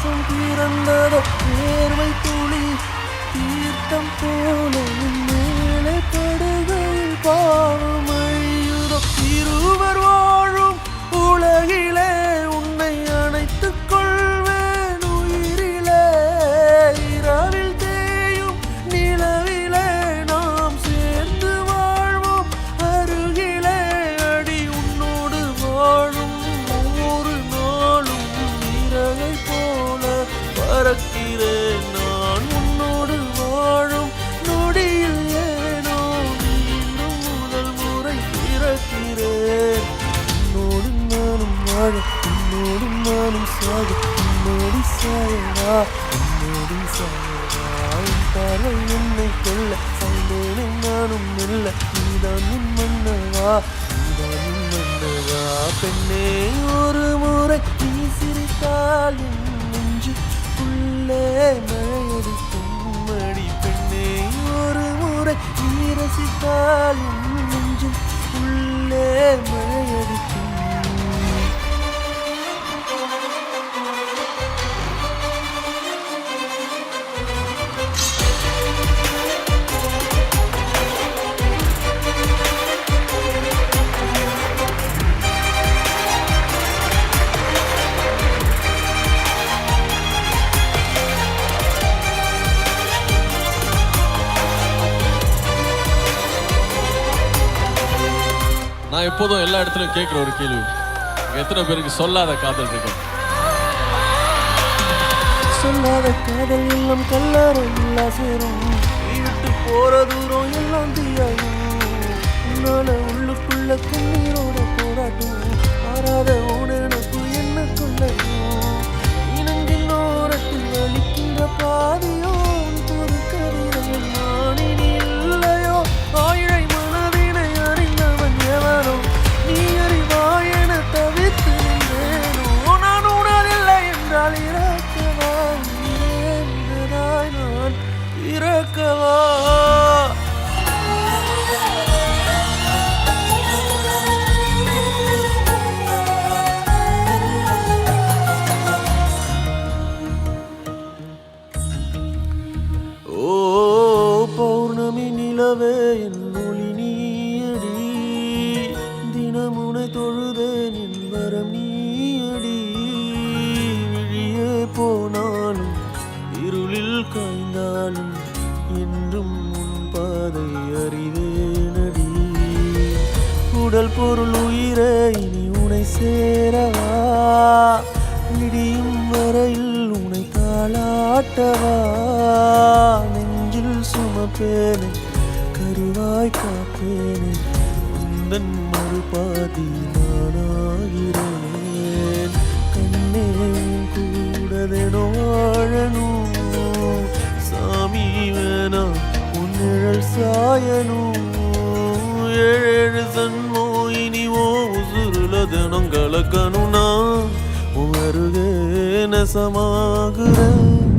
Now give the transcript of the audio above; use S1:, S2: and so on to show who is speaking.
S1: நேசம் பிறந்ததோ நேர்வை துளி தீர்த்தம் போல மேலே படுகையில் பாவம் அழியுதோ இருவர் வாழும் உலகிலே உன்னை அணைத்துக் கொள்வேன் உயிரிலே இரவில் தேயும் நிலவிலே நாம் சேர்ந்து வாழ்வோம் அருகிலே அடி உன்னோடு வாழும் ஒவ்வொரு நாளும் இறகை போல பறக்கிறேன் நான் உன்னோடு வாழும் நொடியில் ஏனோ மீண்டும் முதல் முறை பிறக்கிறேன் உன்னோடு நானும் வாழ உன்னோடு நானும் சாக உன்னோடு சாயவா உன்னோடு சாயவா உன் பார்வை என்னை கொள்ள சாய்ந்தேனே நானும் மெல்ல நீதான் என் மன்னவா நீதான் என் மன்னவா பெண்ணே ஒரு முறை நீ சிரித்தால் என் நெஞ்சுக்குள்ளே மழையடிக்கும் அடி பெண்ணே ஒரு முறை நீ ரசித்தால் என் நெஞ்சும் உள்ளே மழையடிக்கும்
S2: நான் எப்போதும் எல்லா இடத்துலையும் கேட்குற ஒரு கேள்வி, எத்தனை பேருக்கு சொல்லாத காதல் இருக்கு?
S1: சொல்லாத காதல் எல்லாம் கல்லறம் இல்லா சேரும் விட்டு போற தூரம் எல்லாம் தீயாகும் உன்னால உள்ளுக்குள்ள கண்ணீரோட போராட்டும் மாறாத உனக்கு என்ன கொள்ளட்டும் இனங்கின் ஓரத்தில் வலிக்கின்ற பாதியோ ஒரு கவிதையில் நான் இனி இல்லையோ ஆயிழை மனதினை அறிந்தவன் எவனோ நீ அறிவாய் என தவித்து நின்றேனோ நான் உணரில்லை என்றால் இறக்கவா நான் இறக்கவா பௌர்ணமி நிலவே என் ஒளி நீயடி தினமுனை தொழுதேன் என் வரம் நீயடி விழியே போனாலும் இருளில் காய்ந்தாலும் என்றும் உன் பாதை அறிவேனடி உடல் பொருள் உயிரே இனி உனை சேரவா விடியும் வரையில் உனை தாளாட்டவா நெஞ்சில் சுமப்பேனே கருவாய் காப்பேனே உந்தன் மறுபாதி நானாகிறேன் கண்ணே கூடதெனோ வாழணும் சாமி வேணா உன் நிழல் சாயணும் ஏழு சன்மோ இனி ஓ உசுருல தினம் கலக்கணும் நான் உன் அருகே நெசமாகுறேன்